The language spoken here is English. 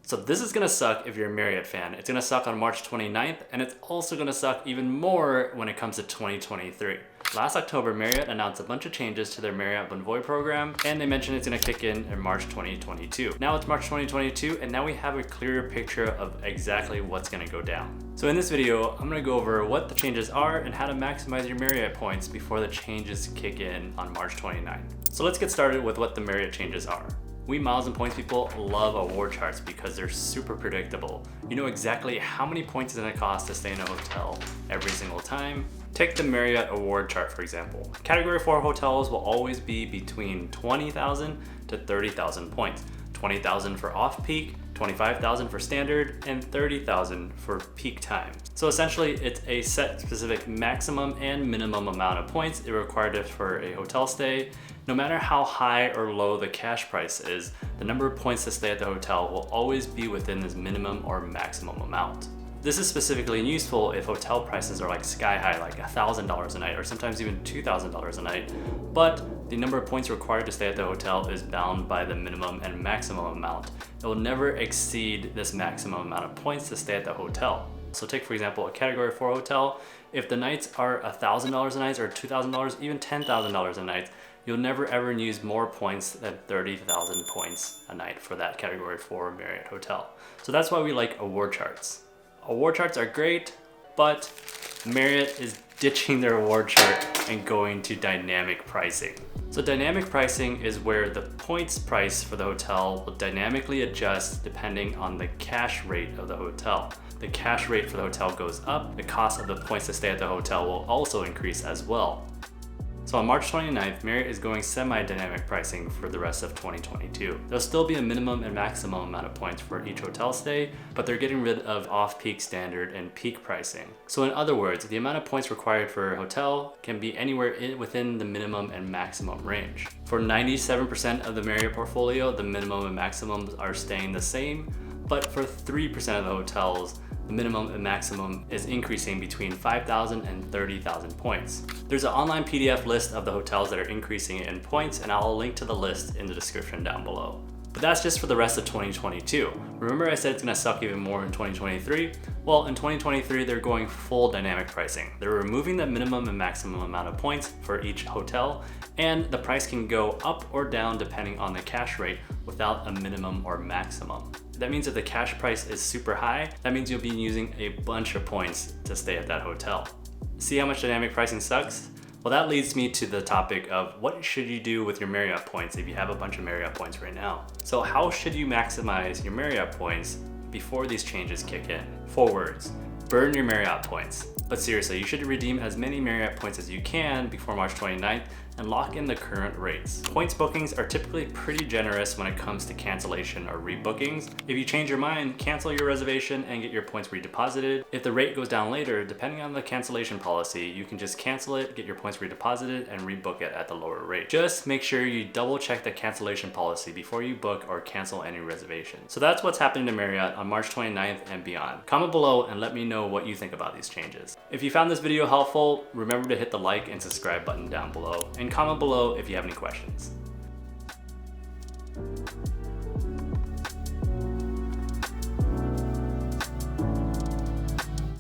So this is gonna suck if you're a Marriott fan. It's gonna suck on March 29th, and it's also gonna suck even more when it comes to 2023. Last October, Marriott announced a bunch of changes to their Marriott Bonvoy program, and they mentioned it's gonna kick in March 2022. Now it's March 2022, and now we have a clearer picture of exactly what's gonna go down. So in this video, I'm gonna go over what the changes are and how to maximize your Marriott points before the changes kick in on March 29th. So let's get started with what the Marriott changes are. We Miles and Points people love award charts because they're super predictable. You know exactly how many points it's gonna cost to stay in a hotel every single time. Take the Marriott award chart, for example. Category 4 hotels will always be between 20,000 to 30,000 points. 20,000 for off-peak, 25,000 for standard, and 30,000 for peak time. So essentially, it's a set specific maximum and minimum amount of points it required for a hotel stay. No matter how high or low the cash price is, the number of points to stay at the hotel will always be within this minimum or maximum amount. This is specifically useful if hotel prices are like sky high, like $1,000 a night, or sometimes even $2,000 a night, but the number of points required to stay at the hotel is bound by the minimum and maximum amount. It will never exceed this maximum amount of points to stay at the hotel. So take, for example, a category 4 hotel. If the nights are $1,000 a night or $2,000, even $10,000 a night, you'll never ever use more points than 30,000 points a night for that category 4 Marriott hotel. So that's why we like award charts. Award charts are great, but Marriott is ditching their award chart and going to dynamic pricing. So dynamic pricing is where the points price for the hotel will dynamically adjust depending on the cash rate of the hotel. The cash rate for the hotel goes up, the cost of the points to stay at the hotel will also increase as well. So on March 29th, Marriott is going semi-dynamic pricing for the rest of 2022. There'll still be a minimum and maximum amount of points for each hotel stay, but they're getting rid of off-peak standard and peak pricing. So in other words, the amount of points required for a hotel can be anywhere within the minimum and maximum range. For 97% of the Marriott portfolio, the minimum and maximums are staying the same, but for 3% of the hotels, the minimum and maximum is increasing between 5,000 and 30,000 points. There's an online PDF list of the hotels that are increasing in points, and I'll link to the list in the description down below. But that's just for the rest of 2022. Remember I said it's gonna suck even more in 2023? Well, in 2023, they're going full dynamic pricing. They're removing the minimum and maximum amount of points for each hotel, and the price can go up or down depending on the cash rate without a minimum or maximum. That means if the cash price is super high, that means you'll be using a bunch of points to stay at that hotel. See how much dynamic pricing sucks? Well, that leads me to the topic of what should you do with your Marriott points if you have a bunch of Marriott points right now. So how should you maximize your Marriott points before these changes kick in? 4 words: burn your Marriott points. But seriously, you should redeem as many Marriott points as you can before March 29th and lock in the current rates. Points bookings are typically pretty generous when it comes to cancellation or rebookings. If you change your mind, cancel your reservation and get your points redeposited. If the rate goes down later, depending on the cancellation policy, you can just cancel it, get your points redeposited, and rebook it at the lower rate. Just make sure you double check the cancellation policy before you book or cancel any reservation. So that's what's happening to Marriott on March 29th and beyond. Comment below and let me know what you think about these changes. If you found this video helpful, remember to hit the like and subscribe button down below, and comment below if you have any questions.